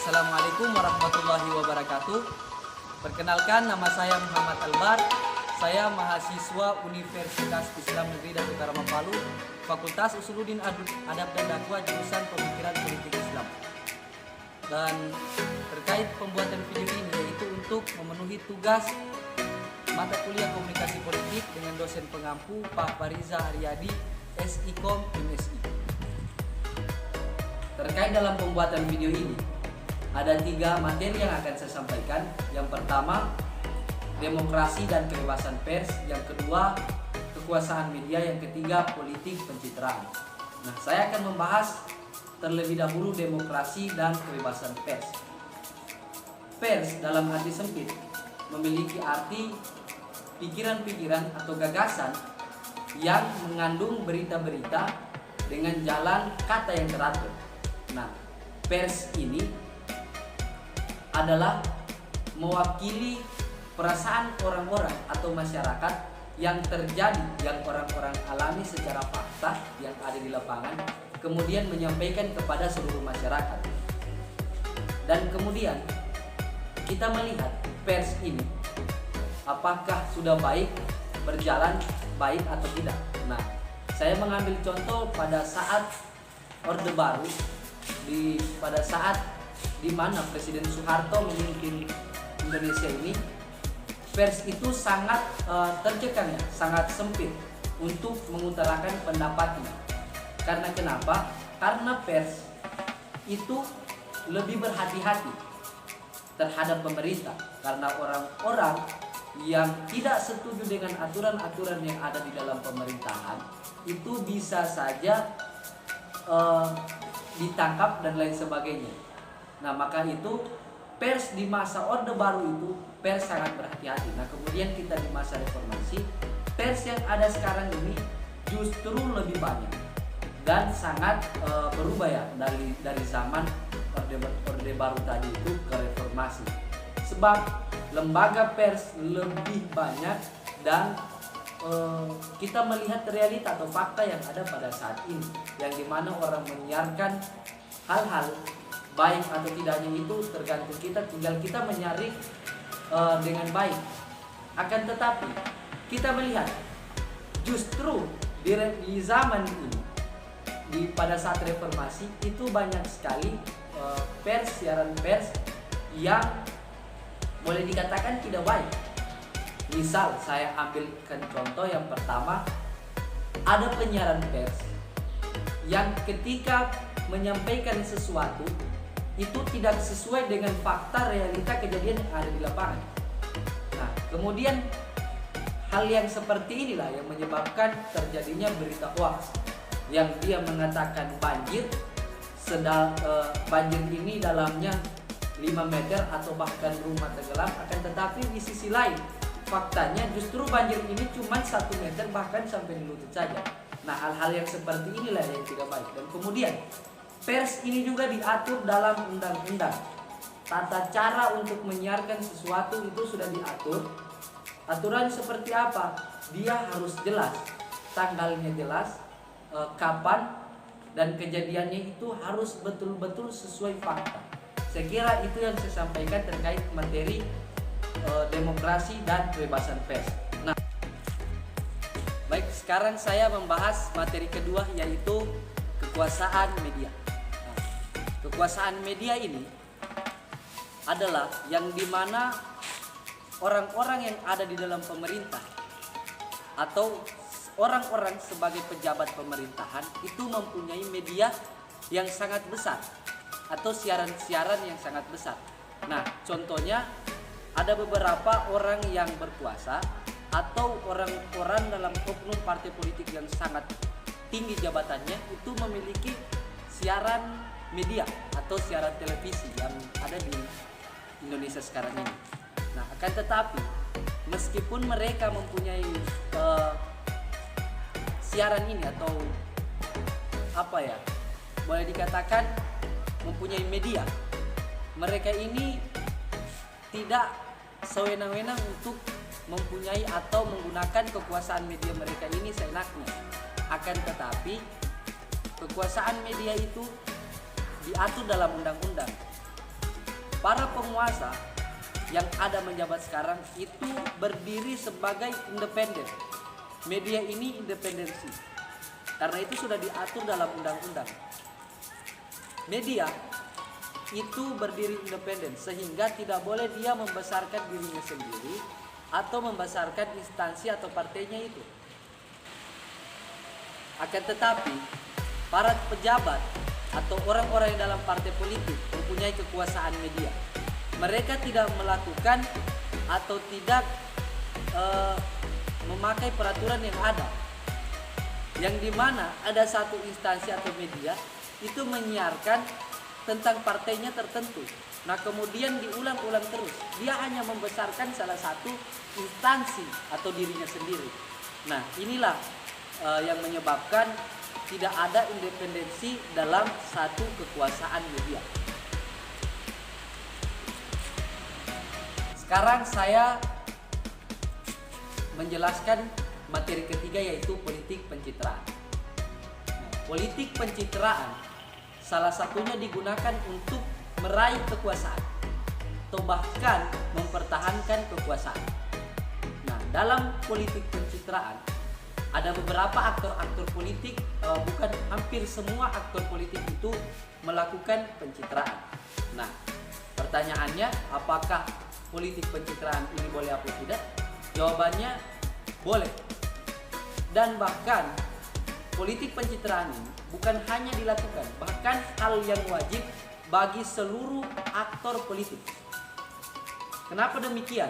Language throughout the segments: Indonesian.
Assalamualaikum warahmatullahi wabarakatuh. Perkenalkan, nama saya Muhammad Albar. Saya mahasiswa Universitas Islam Negeri Datuk Karamang Palu, Fakultas Usuluddin Adab dan Dakwah, jurusan Pemikiran Politik Islam. Dan terkait pembuatan video ini yaitu untuk memenuhi tugas mata kuliah Komunikasi Politik dengan dosen pengampu Pak Fariza Haryadi, SIKOM MSI. Terkait dalam pembuatan video ini, ada 3 materi yang akan saya sampaikan. Yang pertama, demokrasi dan kebebasan pers. Yang kedua, kekuasaan media. Yang ketiga, politik pencitraan. Nah, saya akan membahas terlebih dahulu demokrasi dan kebebasan pers. Pers dalam arti sempit memiliki arti pikiran-pikiran atau gagasan yang mengandung berita-berita dengan jalan kata yang teratur. Nah, pers ini adalah mewakili perasaan orang-orang atau masyarakat yang terjadi, yang orang-orang alami secara fakta yang ada di lapangan, kemudian menyampaikan kepada seluruh masyarakat. Dan kemudian kita melihat pers ini apakah sudah baik, berjalan baik atau tidak. Nah, saya mengambil contoh pada saat Orde Baru, pada saat di mana Presiden Soeharto memimpin Indonesia ini, pers itu sangat terkekang, sangat sempit untuk mengutarakan pendapatnya. Karena kenapa? Karena pers itu lebih berhati-hati terhadap pemerintah, karena orang-orang yang tidak setuju dengan aturan-aturan yang ada di dalam pemerintahan itu bisa saja ditangkap dan lain sebagainya. Nah, maka itu pers di masa Orde Baru itu pers sangat berhati-hati. Nah, kemudian kita di masa reformasi, pers yang ada sekarang ini justru lebih banyak dan sangat berubah ya dari zaman Orde Baru tadi itu ke reformasi. Sebab lembaga pers lebih banyak dan kita melihat realita atau fakta yang ada pada saat ini, yang dimana orang menyiarkan hal-hal baik atau tidaknya itu tergantung kita, tinggal kita menyaring dengan baik. Akan tetapi kita melihat justru di zaman ini, pada saat reformasi itu banyak sekali pers, siaran pers yang boleh dikatakan tidak baik. Misal saya ambilkan contoh yang pertama, ada penyiaran pers yang ketika menyampaikan sesuatu itu tidak sesuai dengan fakta realita kejadian yang ada di lapangan. Nah, kemudian hal yang seperti inilah yang menyebabkan terjadinya berita hoax yang dia mengatakan banjir, banjir ini dalamnya 5 meter atau bahkan rumah tenggelam, akan tetapi di sisi lain faktanya justru banjir ini cuma 1 meter bahkan sampai di lutut saja. Nah, hal-hal yang seperti inilah yang tidak baik. Dan kemudian pers ini juga diatur dalam undang-undang. Tata cara untuk menyiarkan sesuatu itu sudah diatur. Aturan seperti apa? Dia harus jelas, tanggalnya jelas, kapan, dan kejadiannya itu harus betul-betul sesuai fakta. Saya kira itu yang saya sampaikan terkait materi demokrasi dan kebebasan pers. Nah, baik, sekarang saya membahas materi kedua, yaitu kekuasaan media. Nah, kekuasaan media ini adalah yang dimana orang-orang yang ada di dalam pemerintah atau orang-orang sebagai pejabat pemerintahan itu mempunyai media yang sangat besar atau siaran-siaran yang sangat besar. Nah, contohnya ada beberapa orang yang berkuasa atau orang-orang dalam oknum partai politik yang sangat tinggi jabatannya itu memiliki siaran media atau siaran televisi yang ada di Indonesia sekarang ini. Nah, akan tetapi meskipun mereka mempunyai siaran ini atau boleh dikatakan mempunyai media, mereka ini tidak sewenang-wenang untuk mempunyai atau menggunakan kekuasaan media mereka ini seenaknya. Akan tetapi kekuasaan media itu diatur dalam undang-undang. para penguasa yang ada menjabat sekarang itu berdiri sebagai independen. Media ini independensi. Karena itu sudah diatur dalam undang-undang. Media itu berdiri independen sehingga tidak boleh dia membesarkan dirinya sendiri atau membesarkan instansi atau partainya itu. Akan tetapi para pejabat atau orang-orang yang dalam partai politik mempunyai kekuasaan media. Mereka tidak melakukan atau tidak memakai peraturan yang ada, yang dimana ada satu instansi atau media itu menyiarkan tentang partainya tertentu. Nah kemudian diulang-ulang terus. Dia hanya membesarkan salah satu instansi atau dirinya sendiri. Nah inilah yang menyebabkan tidak ada independensi dalam satu kekuasaan media. Sekarang saya menjelaskan materi ketiga, yaitu politik pencitraan. Nah, politik pencitraan salah satunya digunakan untuk meraih kekuasaan atau bahkan mempertahankan kekuasaan. Nah, dalam politik pencitraan ada beberapa aktor-aktor politik, bukan hampir semua aktor politik itu melakukan pencitraan. Nah, pertanyaannya, apakah politik pencitraan ini boleh atau tidak? Jawabannya boleh. Dan bahkan politik pencitraan ini bukan hanya dilakukan, bahkan hal yang wajib bagi seluruh aktor politik. Kenapa demikian?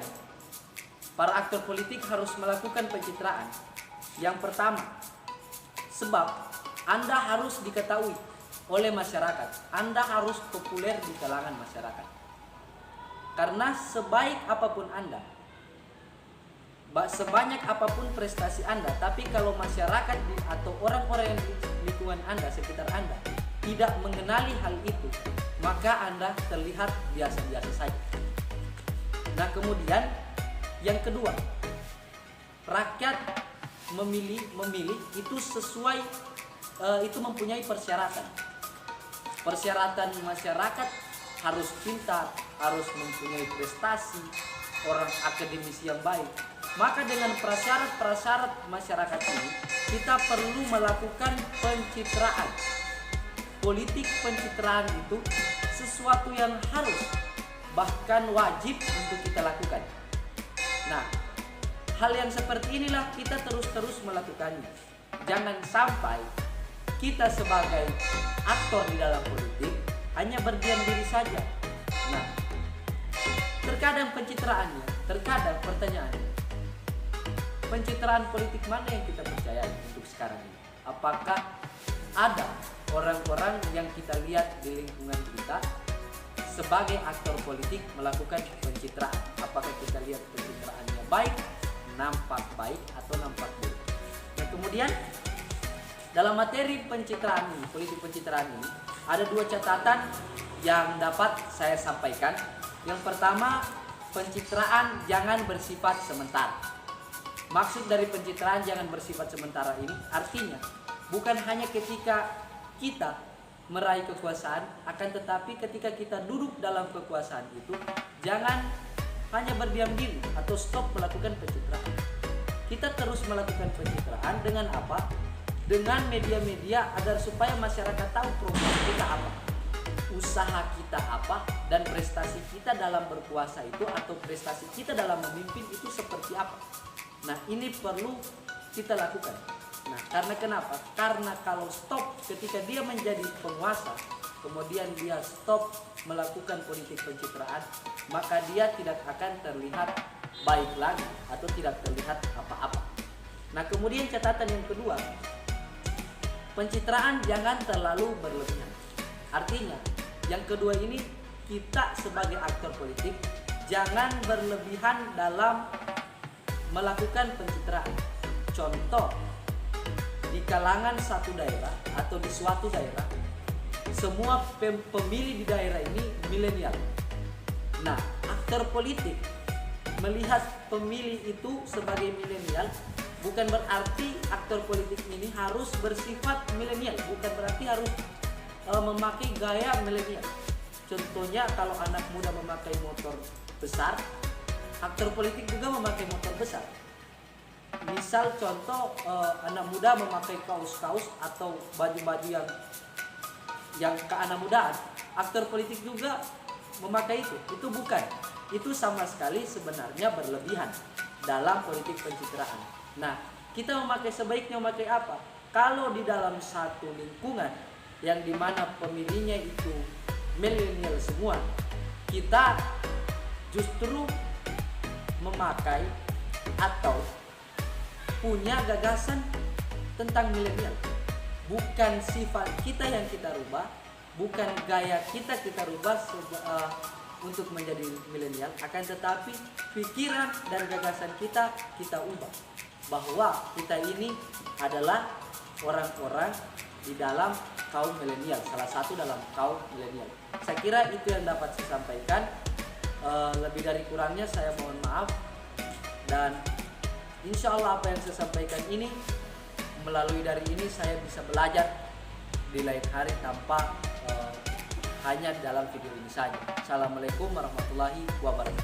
Para aktor politik harus melakukan pencitraan. Yang pertama, sebab Anda harus diketahui oleh masyarakat. Anda harus populer di kalangan masyarakat. Karena sebaik apapun Anda, sebanyak apapun prestasi Anda, tapi kalau masyarakat atau orang-orang yang di lingkungan Anda, sekitar Anda, tidak mengenali hal itu, maka Anda terlihat biasa-biasa saja. Nah kemudian yang kedua, rakyat memilih itu sesuai, itu mempunyai persyaratan. Persyaratan masyarakat harus pintar, harus mempunyai prestasi, orang akademisi yang baik. Maka dengan prasyarat-prasyarat masyarakat ini, kita perlu melakukan pencitraan. Politik pencitraan itu sesuatu yang harus, bahkan wajib untuk kita lakukan. Nah, hal yang seperti inilah kita terus-terus melakukannya. Jangan sampai kita sebagai aktor di dalam politik hanya berdiam diri saja. Nah, terkadang pencitraannya, terkadang pertanyaannya, pencitraan politik mana yang kita percayai untuk sekarang ini? Apakah ada orang-orang yang kita lihat di lingkungan kita sebagai aktor politik melakukan pencitraan? Apakah kita lihat pencitraannya baik, nampak baik, atau nampak buruk? Dan kemudian dalam materi pencitraan ini, politik pencitraan ini, ada dua catatan yang dapat saya sampaikan. Yang pertama, pencitraan jangan bersifat sementara. Maksud dari pencitraan jangan bersifat sementara ini artinya bukan hanya ketika kita meraih kekuasaan, akan tetapi ketika kita duduk dalam kekuasaan itu jangan hanya berdiam diri atau stop melakukan pencitraan. Kita terus melakukan pencitraan dengan apa? Dengan media-media agar supaya masyarakat tahu program kita apa, usaha kita apa, dan prestasi kita dalam berkuasa itu atau prestasi kita dalam memimpin itu seperti apa. Nah ini perlu kita lakukan. Nah karena kenapa? Karena kalau stop ketika dia menjadi penguasa, kemudian dia stop melakukan politik pencitraan, maka dia tidak akan terlihat baik lagi atau tidak terlihat apa-apa. Nah kemudian catatan yang kedua, pencitraan jangan terlalu berlebihan. Artinya yang kedua ini, kita sebagai aktor politik jangan berlebihan dalam melakukan pencitraan. Contoh, di kalangan satu daerah atau di suatu daerah, semua pemilih di daerah ini milenial. Nah, aktor politik melihat pemilih itu sebagai milenial, bukan berarti aktor politik ini harus bersifat milenial, bukan berarti harus memakai gaya milenial. Contohnya kalau anak muda memakai motor besar, aktor politik juga memakai motor besar. Misal contoh anak muda memakai kaos-kaos atau baju-baju yang keanak mudaan, aktor politik juga memakai itu. Itu bukan. Itu sama sekali sebenarnya berlebihan dalam politik pencitraan. Nah, kita memakai sebaiknya memakai apa? Kalau di dalam satu lingkungan yang dimana pemilihnya itu milenial semua, kita justru memakai atau punya gagasan tentang milenial. Bukan sifat kita yang kita rubah, bukan gaya kita rubah untuk menjadi milenial, akan tetapi pikiran dan gagasan kita ubah. Bahwa kita ini adalah orang-orang di dalam kaum milenial, salah satu dalam kaum milenial. Saya kira itu yang dapat saya sampaikan. Lebih dari kurangnya saya mohon maaf, dan insya Allah apa yang saya sampaikan ini, melalui dari ini saya bisa belajar di lain hari tanpa hanya dalam video ini saja. Assalamualaikum warahmatullahi wabarakatuh.